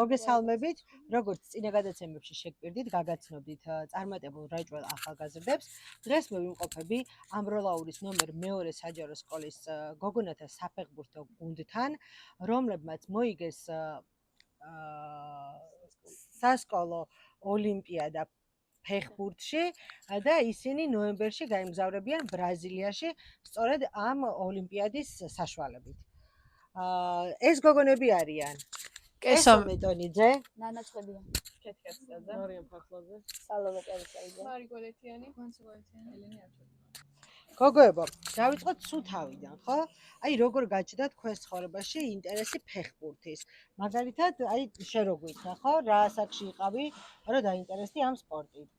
მოგესალმებით, როგორც წინა გადაცემებში შეგვირდით, გაგაცნობდით წარმატებულ რაჭველ ახალგაზრდებს. დღეს მე ვიმყოფები ამბროლაურის ნომერ მეორე საჯარო სკოლის გოგონათა საფეხბურთო გუნდთან, რომლებმაც მოიგეს სასკოლო ოლიმპიადა ფეხბურთში და ისინი ნოემბერში გაემგზავრებიან ბრაზილიაში, სწორედ ამ ოლიმპიადის საშუალებით. ეს გოგონები არიან კესო მეტონიძე, ნანა ცხებია, კეთკაცაძე, მარიამ ფახლაძე, სალომე ტერესაიძე, მარი გოლეთიანი, განცე გოლეთიანი, ელენე არჩევანა. გოგოებო, დავიწყოთ სულ თავიდან, ხო? აი როგორ გაჩნდა თქვენ ცხოვრებაში ინტერესი ფეხბურთის? მაგალითად, აი შენ რო გითხრა, ხო? რა ასაკში იყავი, რომ დაინტერესდი ამ სპორტით?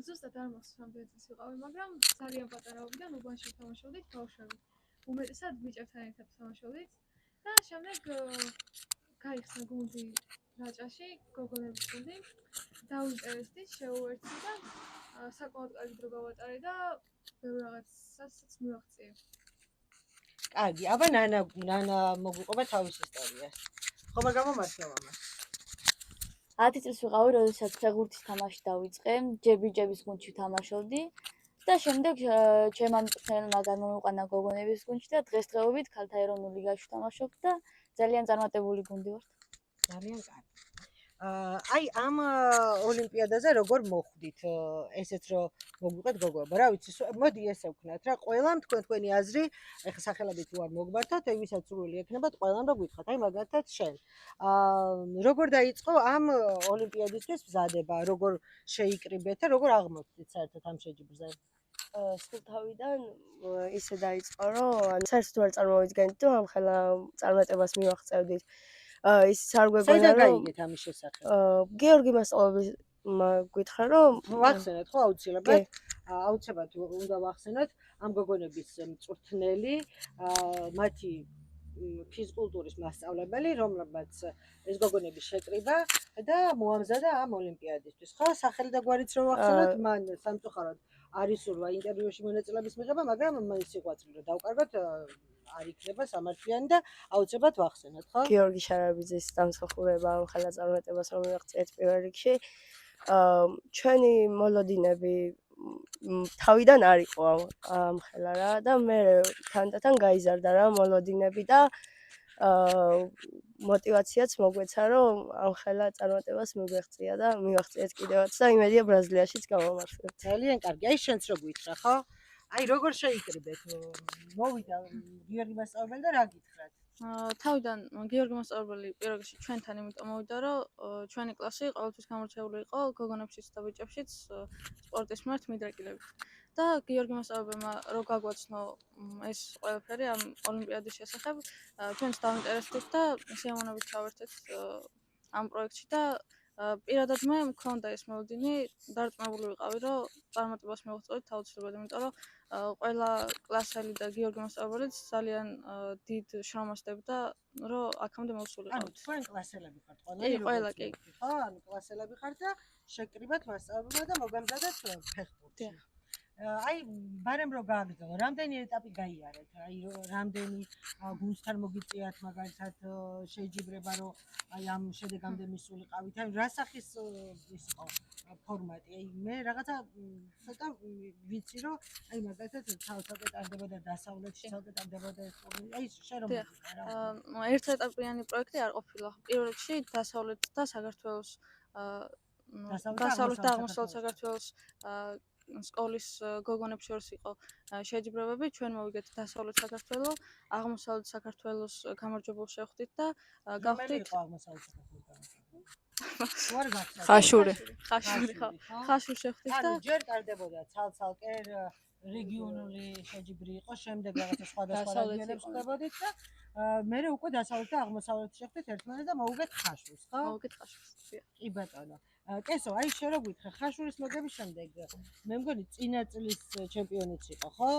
ზუსტად არ მახსოვს რამდენი წლის ვიყავი, მაგრამ ძალიან პატარაობიდან უბანში ვთამაშობდით ბავშვები. უმეტესად ბიჭებთან ერთად ვთამაშობდით და შემდეგ გაიხსნა გუნდი რაჭაში, გოგონების გუნდი. დავინტერესდი, შევუერთდი და საკმაოდ კარგი დრო გავატარე და ბევრ რაღაცასაც მივაღწიე. კარგი, აბა ნანა მოგვიყვება თავის ისტორიას. ხომ არ გამომართლა მამას? 10 წელს ვიყავი, როდესაც ფეხბურთის თამაში დავიწყე, ჯების გუნდში ვთამაშობდი და შემდეგ ჩემმა მწვრთნელმა გამომიყვანა გოგონების გუნდში და დღესდღეობით ქალთა ეროვნულ ლიგაში ვთამაშობ და ძალიან წარმატებული გუნდი ვართ. ძალიან კარგი. აი ამ ოლიმპიადაზე როგორ მოხვდით ესეც რომ მოგვიყვეთ გოგოებო, რა ვიცი, მოდი ესე ვქნათ რა, ყველამ თქვენი აზრი, ეხლა სახელებით უარ მოგბართოთ, აი ვისაც სურვილი ექნებათ, ყველამ რომ გითხრათ, აი მაგალითად შენ. როგორ დაიწყო ამ ოლიმპიადისთვის მზადება, როგორ შეიკრიბეთ და როგორ აღმოჩნდით საერთოდ ამ შეჯიბრზე? სულ თავიდან ისე დაიწყო, რომ საერთოდ არ წარმოვიდგენთ, რომ ამ ხელა წარმატებას მივაღწევდით. ისიც არ გვეგონა საიდან გაიგეთ ამის შესახებ? გიორგი მასწავლებელმა გითხრა, რომ ვახსენოთ ხო აუცილებლად უნდა ვახსენოთ ამ გოგონების მწვრთნელი, მათი ფიზკულტურის მასწავლებელი, რომლებმაც ეს გოგონები შეკრიბა და მოამზადა ამ ოლიმპიადისთვის. ხო, სახელი და გვარიც რომ ვახსენოთ, მან სამწუხაროდ არ ისურვა ინტერვიუში მონაწილეობის მიღება, მაგრამ მან სიყვარული რომ დავკარგოთ არ იქნება სამართლიანი და აუცილებლად ვახსენოთ, ხო? გიორგი შარაბიძის დამსახურება ამ ხელა წარმატებას რომ მივაღწიეთ პირველ რიგში. ჩვენი მოლოდინები თავიდან არ იყო ამ ხელა რა და მე თანდათან გაიზარდა რა მოლოდინები და мотиваციაც მოგვეცა რომ ამ ხელა წარმატებას მივაღწია და მივაღწიეთ კიდევაც და იმედია ბრაზილიაშიც გავამართლებთ. ძალიან კარგი. აი შენც რო გითხრა, ხო? აი როგორ შეიკრიბეთ? მოვიდა გიორგი მასწავლებელი და რა გითხრათ? თავიდან გიორგი მასწავლებელი პირველ რიგში ჩვენთან იმიტომ მოვიდა, რომ ჩვენი კლასი ყოველთვის გამორჩეული იყო გოგონებშიც და ბიჭებშიც სპორტის მიმართ მიდრეკილებით. და გიორგი მასწავლებელმა რო გაგვაცნო ეს ყველაფერი ამ ოლიმპიადის შესახებ, ჩვენც დავინტერესდით და სიამოვნებით ჩავერთეთ ამ პროექტში და პირადად მე მქონდა ეს მოლოდინი, დარწმუნებული ვიყავი, რომ წარმატებას მივაღწევთ აუცილებლად, იმიტომ რომ ყველა კლასელი და გიორგი მასწავლებელიც ძალიან დიდ შრომას დებდა, რომ აქამდე მოვსულიყავით. ანუ თქვენ კლასელები ხართ ყველანი? ყველა კი. ხო, ანუ კლასელები ხართ და შეკრიბათ მასწავლებელმა და მოგამზადეთ ფეხბურთში. აი, ბარემ რო გააგრძელო, რამდენი ეტაპი გაიარეთ? აი, რამდენი გუნდთან მოგიწიათ მაგალითად შეჯიბრება, რომ აი ამ შედეგამდე მისულიყავით? აი, რა სახის ის იყო ფორმატი? აი, მე რაღაცა ცოტა ვიცი, რომ აი მაგალითად ცალკე ტარდებოდა დასავლეთში, ცალკე ტარდებოდა აი შენ რომ მოგიწია რა? ერთეტაპიანი პროექტი არ ყოფილა. პირველ რიგში დასავლეთ და საქართველოს დასავლეთ და აღმოსავლეთ საქართველოს სკოლის გოგონებს შორის იყო შეჯიბრებები, ჩვენ მოვიგეთ დასავლეთ საქართველოს, აღმოსავლეთ საქართველოს გამარჯვებულს შევხვდით და გავხდით აღმოსავლეთ საქართველოს. ხაშური შევხვდით და ჯერ ტარდებოდა ცალკე რეგიონული შეჯიბრი იყო, შემდეგ რაღაცა სხვადასხვა რეგიონებს ხდებოდით და მერე უკვე დასავლეთ და აღმოსავლეთ შევხვდით ერთმანეთს და მოვუგეთ ხაშურს, ხო? მოვუგეთ ხაშურს. კი ბატონო. კესო, აი შენ რო გითხრა, ხაშურის მოგების შემდეგ მე მგონი წინა წლის ჩემპიონიც იყო, ხო?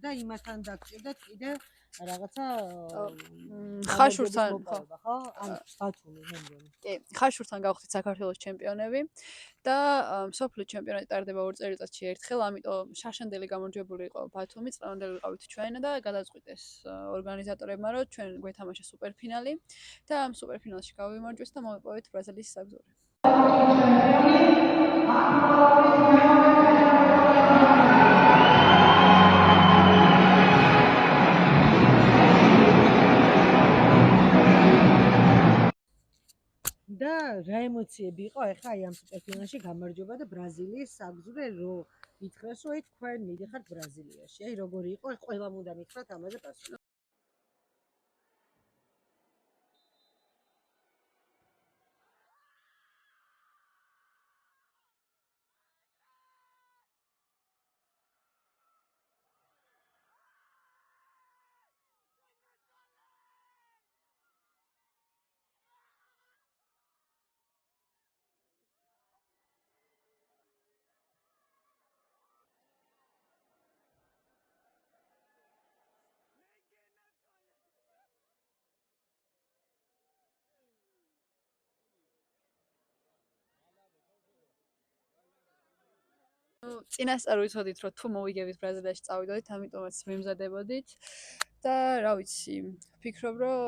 და იმასთან დაგჭირდათ კიდე რაღაცა ხაშურთან, ხო. ხო? ანუ ბათუმი მე მგონი. კი, ხაშურთან გავხდით საქართველოს ჩემპიონები და მსოფლიო ჩემპიონატი ტარდება 2 წელიწადში ერთხელ, ამიტომ შარშანდელი გამარჯვებული იყო ბათუმი, წლევანდელი ვიყავით ჩვენ და გადაწყვიტეს ორგანიზატორებმა, რომ ჩვენ გვეთამაშა სუპერფინალი და ამ სუპერფინალში გავიმარჯვეს და მოვიპოვეთ ბრაზილიის საგზური. და რა ემოციები იყო ახლა აი ამ სუპერფინალში გამარჯვება და ბრაზილიის საგზური რო ითხრეს რომ აი თქვენ მიდიხართ ბრაზილიაში. აი როგორი იყო, ყველამ უნდა მითხრათ ამაზე პასუხი. წინასწარ ვიცოდით, რომ თუ მოვიგებით ბრაზილიაში წავიდოდით, ამიტომაც ვიმზადებოდით და რა ვიცი, ვფიქრობ, რომ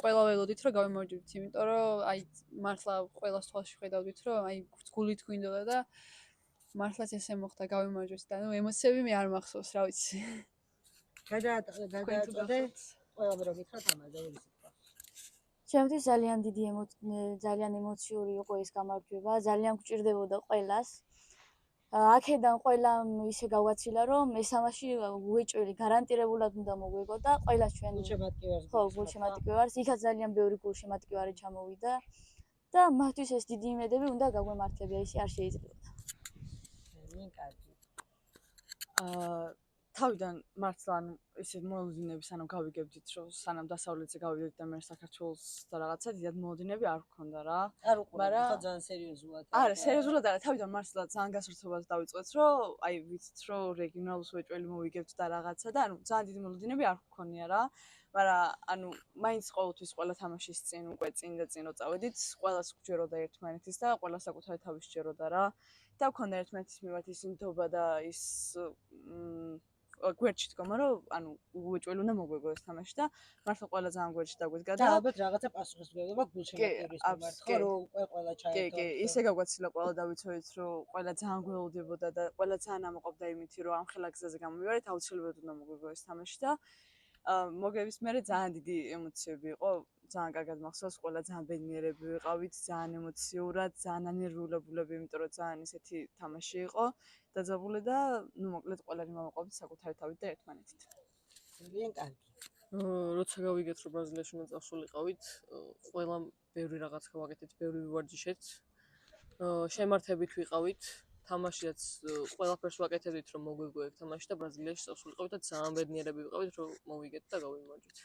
ყველა ველოდით, რომ გავიმარჯვებთ, იმიტომ რომ აი მართლა ყველას თვალში ხედავდით, რომ აი გულით გვინდოდა და მართლაც ესე მოხდა, გავიმარჯვეთ და ნუ ემოციები მე არ მახსოვს, რა ვიცი. გადააწოდე ყველამ რო მითხრათ ამაზე ორი სიტყვა. ჩემთვის ძალიან ემოციური იყო ეს გამარჯვება, ძალიან გვჭირდებოდა ყველას. აქედან ყველამ ისე გავაცილა, რომ ეს თამაში უეჭველი გარანტირებულად უნდა მოგვიგო და ყველა ჩვენ გულშემატკივარს. ხო, გულშემატკივარს, იქაც ძალიან ბევრი გულშემატკივარი ჩამოვიდა და მათთვის ეს დიდი იმედები უნდა გაგვემართებია, ისე არ შეიძლება. ძალიან კარგი. თავიდან მართლა ანუ ისე მოლოდინები სანამ გავიგებდით, რომ სანამ დასავლეთზე გავიდეთ და მე საქართველოს და რაღაცა დიდად მოლოდინები არ გქონდა რა. არ უყურებ, ხო ძალიან სერიოზულად. არა, სერიოზულად არა, თავიდან მართლა ძალიან გასართობად დავიწყეთ, რომ აი ვიცით, რომ რეგიონალს უეჭველი მოვიგებთ და რაღაცა და ანუ ძალიან დიდი მოლოდინები არ გქონია რა. მაგრამ ანუ მაინც ყოველთვის ყველა თამაშის წინ უკვე წინ რო წავედით, ყველას გვჯეროდა ერთმანეთის და ყველა საკუთარი თავის ჯეროდა რა. და გქონდა ერთმანეთის მიმართ ის ინდობა და ის გვერდში დგომა, რომ ანუ უეჭველი უნდა მოგვიგო ეს თამაში და მართლა ყველა ძალიან გვერდში დაგვედგა და ალბათ რაღაცა პასუხისმგებლობა გულშემატკივრის მიმართ, ხო, რომ უკვე ყველა ჩაერთო. კი, ისე გავგვაცილა ყველა და ვიცოდით, რომ ყველა ძალიან გველოდებოდა და ყველა ძალიან ამოყობდა იმით, რომ ამ ხელა გზაზე გამოვივარეთ, აუცილებლად უნდა მოგვიგო ეს თამაში და მოგების მერე ძალიან დიდი ემოციები იყო, ძალიან კარგად მახსოვს, ყველა ძალიან ბედნიერები ვიყავით, ძალიან ემოციურად, ძალიან ანერვიულებულები, იმიტომ რომ ძალიან ისეთი თამაში იყო დაძაბული და ნუ მოკლედ ყველანი მომაყობთ საკუთარი თავით და ერთმანეთით. ძალიან კარგი. როცა გავიგეთ, რომ ბრაზილიაში უნდა წავსულიყავით, ყველამ ბევრი რაღაც გავაკეთეთ, ბევრი ვივარჯიშეთ. შემართებით ვიყავით, თამაშიაც ყველაფერს ვაკეთებდით, რომ მოგვიგო ეგ თამაში და ბრაზილიაში წავსულიყავით და ძალიან ბედნიერები ვიყავით, რომ მოვიგეთ და გავიმარჯვეთ.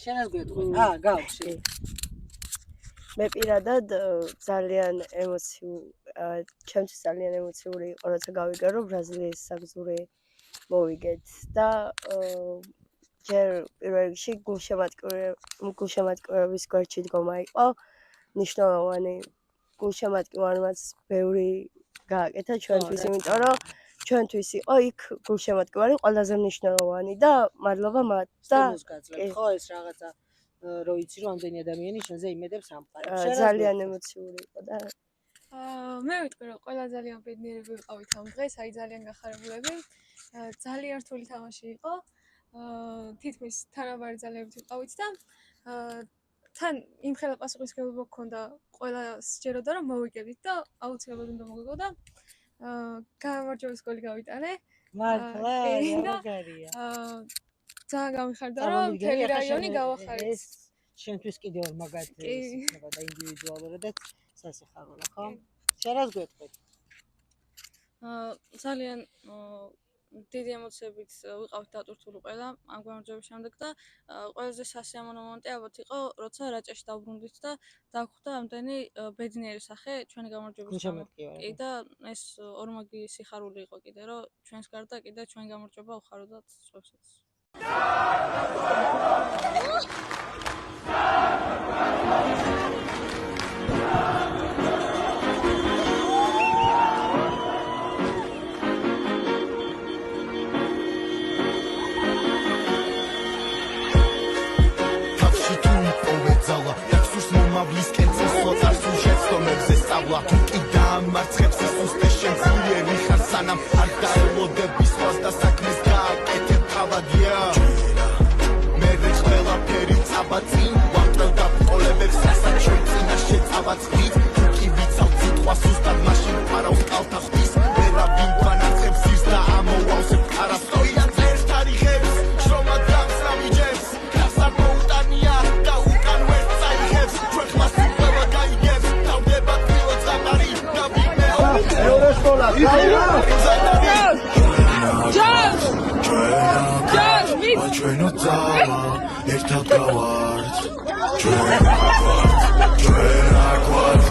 შენაც გეტყვი. გავში. მე პირადად ძალიან ჩემთვის ძალიან ემოციური იყო, როცა გავიგე, რომ ბრაზილიის საგზური მოვიგეთ და ჯერ პირველ რიგში გულშემატკივრების გვერდში დგომა იყო მნიშვნელოვანი. გულშემატკივარმაც ბევრი გააკეთა ჩვენთვის, იმიტომ რომ ჩვენთვის იყო იქ გულშემატკივარი ყველაზე მნიშვნელოვანი და მადლობა მათ და ხო ეს რაღაცა რო იცი რომ ამდენი ადამიანი შენზე იმედებს ამყარებს. ძალიან ემოციური იყო და მე ვიტყვი რომ ყველა ძალიან ბედნიერები ვიყავით ამ დღეს, აი ძალიან გახარებულები. ძალიან რთული თამაში იყო. თითქმის თანაბარი ძალებით ვიყავით და თან იმ ხელა პასუხისმგებლობა გქონდა ყველას სჯეროდა რომ მოვიგებდით და აუცილებლად უნდა მოგვიგო და გამარჯვების გოლი გავიტანე. მართლა მაგარია. ძალიან გამიხარდა რომ მთელი რაიონი გავახარეს. შენთვის კიდე ორ მაგარი იქნება და ინდივიდუალურადაც სასიხარულო, ხო? შენ რას გვეტყვი? ძალიან დიდი ემოციებით ვიყავით დატვირთული ყველა ამ გამარჯვების შემდეგ და ყველაზე სასიამოვნო მომენტი ალბათ იყო, როცა რაჭაში დავბრუნდით და დაგვხვდა ამდენი ბედნიერი სახე ჩვენი გამარჯვების გამო. გულშემატკივარი. კი და ეს ორმაგი სიხარული იყო კიდე, რომ ჩვენს გარდა კიდე ჩვენი გამარჯვება უხაროდათ სხვებსაც. მომავლისკენ წესლოწარ სუჟეტს რომებზე სწავლა თუ კი დაამარცხებს ისუსტე შემძლიერი ხარ სანამ არ დაელოდები სხვას და საქმეს გააკეთებ თავადია მერე ყველაფერი წაბაწინ ვამტრევ დაბრკოლებებს რასაც ჩვენ წინაშე წავაწყდით თუ კი ვიცავ სიტყვას ზუსტად მაშინ ფარავს კალთახდის ვერავინ განარცხებს ზირს და ამოვალს არასოია წერს თარიღებს შრომად გამწრავი ჯერს გასარ მოუტანია და უკან ვერ წაიღებს ჩვენ ხმას ყველა გაიგებს დავდება თბილო ზამარი და ვიმეო ევროსკოლა ჩვენო ძალა ერთად გავართ ჩვენ აკვართ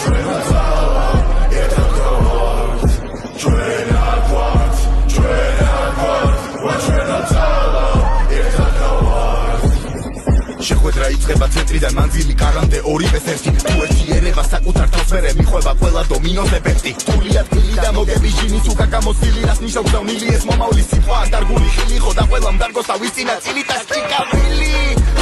ჩვენო ძალა ერთად გავართ ჩვენ აკვართ ჩვენო ძალა ერთად გავართ შეხვედრა იწყება ცენტრიდან მანძილი კარამდე ორივეს ერთი თუ ერთი ერევა საკუთარ თავს მერე მიხვება ყველა დომინოს ეფექტი თულია თბილი და მოგები ჟინის უკა გამოსილი რას ნიშნავს დავნილი ეს მომავლის სიტყვა დარგული ხილი ხო და ყველამ დარგოს ავიცინა წილი და სჭიკავილი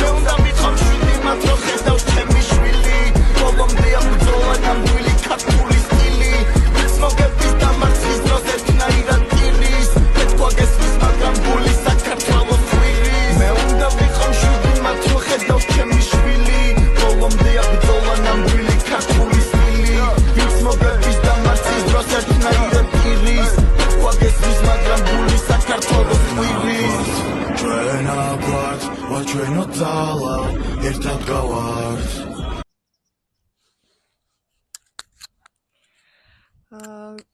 მე უნდა მithom შვილი მათ რო ხედავს ჩემი შვილი ბოლომდე ამ ბრძოლა ნამდვილი ქართული სტილი ვინც მოგების დამარცხის დროს ერთნაირად ტირის პეთქვა გესმის მაგრამ გული საქართველოს ხვირის მე უნდა მithom შვილი მათ რო ხედავს ჩემი შვილი ბოლომდე ამ ბრძოლა ნამდვილი ქართული სტილი ვინც მოგების დამარცხის დროს ერთნაირად ტირის პეთქვა გესმის მაგრამ გული საქართველოს ხვირის ჩვენ აკვართ ჩვენო ძალა ერთად გავართ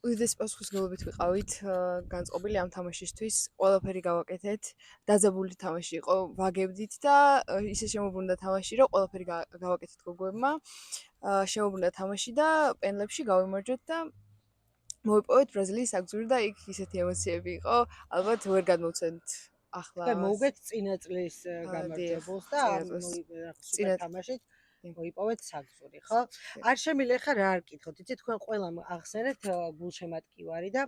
უდიდეს პასუხისმგებლობით ვიყავით განწყობილი ამ თამაშისთვის. ყველაფერი გავაკეთეთ. დაძაბული თამაში იყო, ვაგებდით და ისე შემოbrunდა თამაში, რომ ყველაფერი გავაკეთეთ გოგოებმა. შემოbrunდა თამაში და პენლებში გავიმარჯვეთ და მოვიპოვეთ ბრაზილიის საგზური და იქ ისეთი ემოციები იყო, ალბათ ვერ გადმოვცემთ ახლა. და მოუგეთ წინა წლის გამარჯვებულს და წინა თამაშით მოიპოვეთ საგზური, ხო? არ შემიძლია ხა რა არ კითხოთ, იცით თქვენ ყველამ ახსენეთ გულშემატკივარი და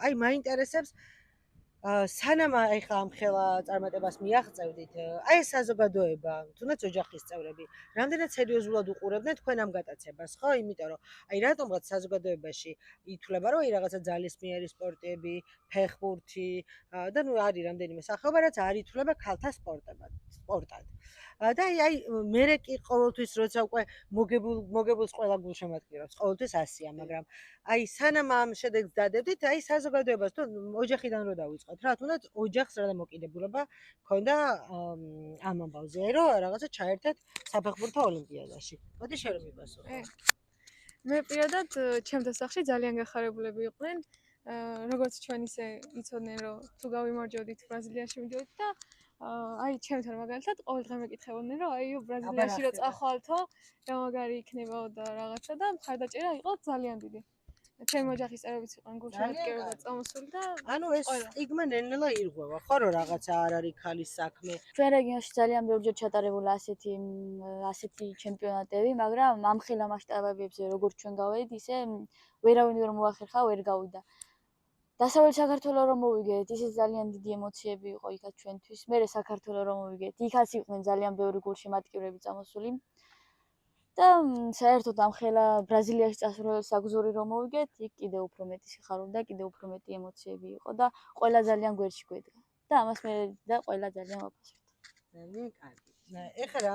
აი მაინტერესებს სანამ ეხა ამ ხელა წარმატებას მიაღწევდით, აი ეს საზოგადოება, თუნდაც ოჯახის წევრები, რამდენად სერიოზულად უყურებდნენ თქვენ ამ გატაცებას, ხო? იმიტომ რომ აი რატომღაც საზოგადოებაში ითვლება, რომ აი რაღაცა ძალისმიერი სპორტები, ფეხბურთი და ნუ არის რამდენიმე სახეობა, რაც არ ითვლება ქალთა სპორტად. და აი მერე კი ყოველთვის როცა უკვე მოგებულს ყველა გულშემატკივრებს, ყოველთვის ასია, მაგრამ აი სანამ ამ შედეგს დადებდით, აი საზოგადოებას თუ ოჯახიდან რო დავიწყოთ რა, თუნდაც ოჯახს რა დამოკიდებულება ქონდა ამ ამბავზე, რომ რაღაცა ჩაერთეთ საფეხბურთო ოლიმპიადაში. მოდი შენ რომ მიპასუხო. მე პირადად ჩემთან სახლში ძალიან გახარებულები იყვნენ. როგორც ჩვენ ისე იცოდნენ, რომ თუ გავიმარჯვებდით ბრაზილიაში მიდიოდით და აი ჩემთან მაგალითად ყოველ დღე მეკითხებოდნენ, რომ აი ბრაზილიაში რო წახვალთო, რა მაგარი იქნებაო და რაღაცა და მხარდაჭერა იყო ძალიან დიდი. ჩემი ოჯახის წევრებიც იყვნენ გულშემატკივრებად წამოსული და ანუ ეს სტიგმა ნელ-ნელა ირღვევა, ხო რომ რაღაცა არ არის ქალის საქმე. ჩვენ რეგიონში ძალიან ბევრჯერ ჩატარებული ასეთი ჩემპიონატები, მაგრამ ამ ხელა მასშტაბებზე როგორც ჩვენ გავედით, ისე ვერავინ ვერ მოახერხა, ვერ გავიდა. დასავლეთ საქართველოს რომ მოვიგეთ, ისე ძალიან დიდი ემოციები იყო იქაც ჩვენთვის. მერე საქართველოს რომ მოვიგეთ, იქაც იყვნენ ძალიან ბევრი გულშემატკივრები წამოსული. და საერთოდ ამ ხელა ბრაზილიაში წასვლელ საგზური რომ მოვიგეთ, იქ კიდევ უფრო მეტი სიხარული და კიდევ უფრო მეტი ემოციები იყო და ყველა ძალიან გვერდში გვედგა. და ამას მე და ყველა ძალიან ვაფასებთ. ძალიან კარგი. ეხლა რა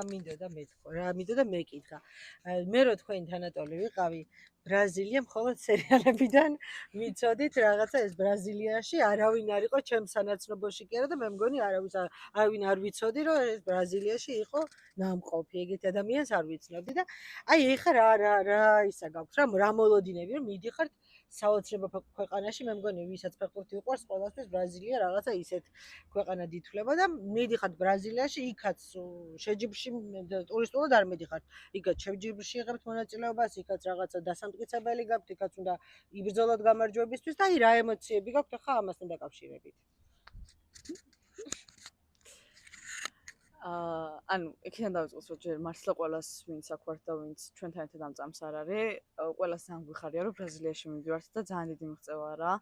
მინდოდა მეკითხა. მე რო თქვენი თანატოლი ვიყავი, ბრაზილია მხოლოდ სერიალებიდან ვიცოდით რაღაცა ეს ბრაზილიაში არავინ არ იყო ჩემ სანაცნობოში კი არა და მე მგონი არავინ არ ვიცოდი რომ ეს ბრაზილიაში იყო ნამყოფი ეგეთი ადამიანს არ ვიცნობდი და აი ეხლა რა ისა გაქვთ რა მოლოდინები რომ მიდიხართ საოცრებო ქვეყანაში მე მგონი ვისაც ფეხბურთი უყვარს ყველასთვის ბრაზილია რაღაცა ისეთ ქვეყანად ითვლება და მიდიხართ ბრაზილიაში იქაც შეჯიბრში ტურისტულად არ მიდიხართ იქაც შეჯიბრში იღებთ მონაწილეობას იქაც რაღაცა დასამტკიცებელი გაქვთ იქაც უნდა იბრძოლოთ გამარჯვებისთვის და აი რა ემოციები გაქვთ ახლა ამასთან დაკავშირებით ანუ იქიდან დავიწყოთ რომ ჯერ მართლა ყველას ვინც აქ ვართ და ვინც ჩვენთან ერთად ამ წამს არ არის ყველას ძალიან გვიხარია რომ ბრაზილიაში მივიდივართ და ძალიან დიდი მიღწევა რა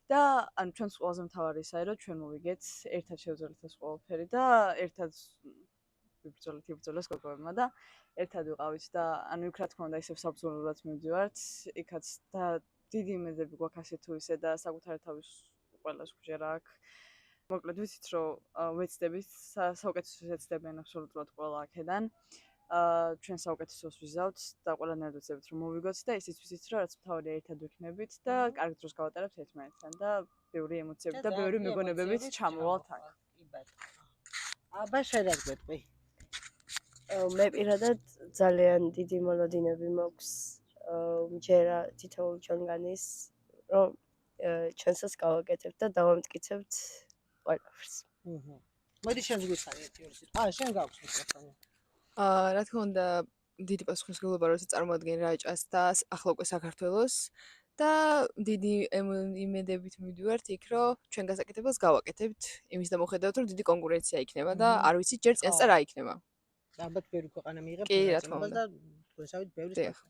და ანუ ჩვენს ყველაზე მთავარი ისაა რომ ჩვენ მოვიგეთ ერთად შევძელით ეს ყველაფერი და ერთად ვიბრძოლეთ გოგოებმა და ერთად ვიყავით და ანუ იქ რა თქმა უნდა ისევ საბრძოლველად მივდივართ იქაც და დიდი იმედები გვაქვს ასე თუ ისე და საკუთარი თავის ყველას გვჯერა აქ მოკლედ ვიცით რომ ვეცდებით საუკეთესოს ეცდებიან აბსოლუტურად ყველა აქედან ჩვენ საუკეთესოს ვიზავთ და ყველანაირად ვეცდებით რომ მოვიგოთ და ისიც ვიცით რომ რაც მთავარია ერთად ვიქნებით და კარგ დროს გავატარებთ ერთმანეთთან და ბევრი ემოციები და ბევრი მეგონებებით ჩამოვალთ აქ აბა შედად გვეტყვი მე პირადად ძალიან დიდი მოლოდინები მაქვს მჯერა თითოეულ ჩვენგანის რომ ჩვენსაც გავაკეთებთ და დავამტკიცებთ ყველაფერს. მოდი შენ გვიხარი ერთი-ორი სიტყვა. შენ გაქვს მიკროფონი. რა თქმა უნდა, დიდი პასუხისმგებლობა როცა წარმოადგენ რაჭას და ახლა უკვე საქართველოს და დიდი იმედებით მივდივართ იქ, რომ ჩვენ გასაკეთებელს გავაკეთებთ, იმის დამოხედავთ, რომ დიდი კონკურენცია იქნება და არ ვიცით ჯერ წელს რა იქნება. ალბათ ბევრი ქვეყანა მიიღებს კი, რა თქმა უნდა. და თქვენსავით ბევრი სხვა.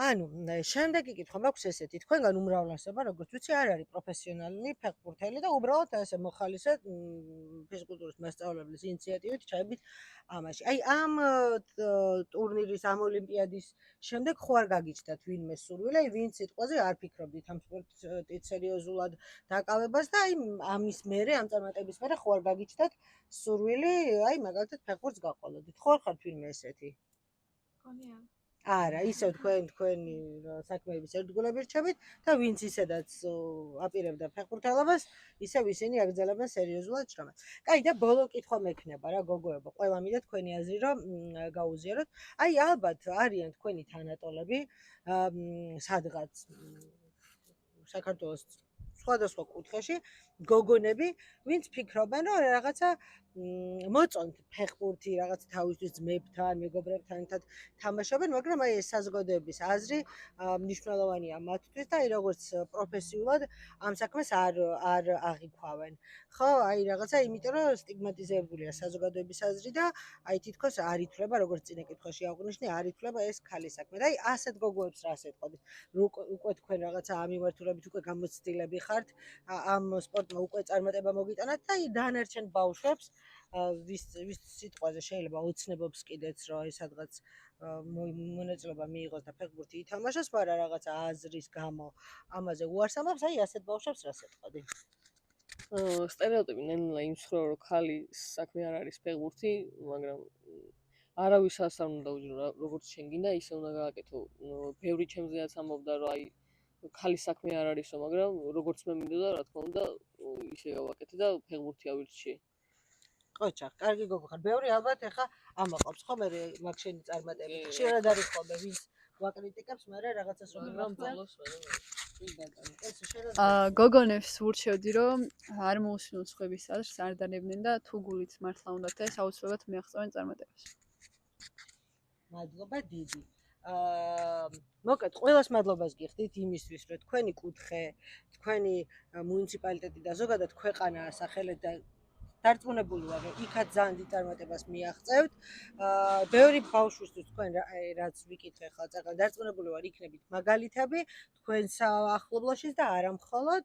ანუ შემდეგი კითხვა მაქვს ესეთი, თქვენგან უმრავლესობა, როგორც ვიცი, არ არის პროფესიონალი ფეხბურთელი და უბრალოდ ესე მოხალისე ფიზკულტურის მასწავლებლის ინიციატივით ჩაებით ამაში. აი ამ ტურნირის, ამ ოლიმპიადის შემდეგ ხო არ გაგიჩნდათ ვინმე სურვილი, აი ვინ სიტყვაზე არ ფიქრობდით ამ სპორტით სერიოზულად დაკავებას და აი ამის მერე, ამ წარმატების მერე ხო არ გაგიჩნდათ სურვილი, აი მაგალითად ფეხბურთს გაყოლოდით. ხო არ ხართ ვინმე ესეთი? გონია. არა, ისევ თქვენი საქმეების ერთგულები რჩებით და ვინც ისედაც აპირებდა ფეხბურთელობას, ისევ ისინი აგრძელებენ სერიოზულად შრომას. კაი და ბოლო კითხვა მექნება რა გოგოებო, ყველა მინდა თქვენი აზრი რომ გაუზიაროთ. აი ალბათ არიან თქვენი თანატოლები სადღაც საქართველოს სხვადასხვა კუთხეში გოგონები, ვინც ფიქრობენ რომ რაღაცა მოწონთ ფეხბურთი რაღაც თავისთვის ძმებთან, მეგობრებთან ერთად თამაშობენ, მაგრამ აი ეს საზოგადოების აზრი მნიშვნელოვანია მათთვის და აი როგორც პროფესიულად ამ საქმეს არ აღიქვავენ. ხო, აი რაღაცა იმიტომ რომ სტიგმატიზებულია საზოგადოების აზრი და აი თითქოს არ ითვლება როგორც წინა კითხვაში აღვნიშნე, არ ითვლება ეს ქალის საქმე. და აი ასეთ გოგოებს რას ეტყოდით? უკვე თქვენ რაღაცა ამ მიმართულებით უკვე გამოცდილები ხართ, ამ სპორტმა უკვე წარმატება მოგიტანათ და აი დანარჩენ ბავშვებს ვის სიტყვაზე შეიძლება ოცნებობს კიდეც რომ აი სადღაც მონაწილეობა მიიღოს და ფეხბურთი ითამაშოს, მაგრამ რაღაცა აზრის გამო ამაზე უარს ამბობს, აი ასეთ ბავშვებს რას ეტყოდი? სტერეოტიპი ნელა იმ სხვა რომ ქალის საქმე არ არის ფეხბურთი, მაგრამ არავისაც არ უნდა დაუჯრო როგორც შენ გინდა ისე უნდა გააკეთო. ბევრი ჩემზეაც ამბობდა რომ აი ქალის საქმე არ არისო, მაგრამ როგორც მე მინდოდა, რა თქმა უნდა, ისე გავაკეთე და ფეხბურთი ავირჩიე. კოჩა, კარგი გოგო ხარ. ბევრი ალბათ ეხა ამაყობს ხო მე მაგ შენი წარმატებით. ხშირად არის ხოლმე ვინც ვაკრიტიკებს, მაგრამ რაღაცას რომ ბოლოს გოგონებს ვურჩევდი რომ არ მოусმინონ სხვების აზრს, არ დანებდნენ და თუ გულით მართლა უნდათ ეს აუცილებლად მიაღწევენ წარმატებას. მადლობა დიდი. მოკლედ ყველას მადლობას გიხდით იმისთვის, რომ თქვენი კუთხე, თქვენი მუნიციპალიტეტი და ზოგადად ქვეყანა სახელეთ და დარწმუნებული ვარ, რომ იქაც ძალიან დიდ წარმატებას მიაღწევთ. ბევრი ბავშვისთვის თქვენ რაც ვიკითხე ხალ წაგან დარწმუნებული ვარ, იქნებით მაგალითები თქვენს ახლობლაშიც და არა მხოლოდ.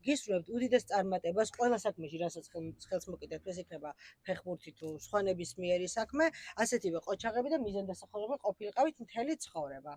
გისურვებთ უდიდეს წარმატებას ყველა საქმეში, რასაც ხელს მოკიდეთ, ეს იქნება ფეხბურთი თუ სხვა ნებისმიერი საქმე, ასეთივე ყოჩაღები და მიზანდასახელები ყოფილიყავით მთელი ცხოვრება.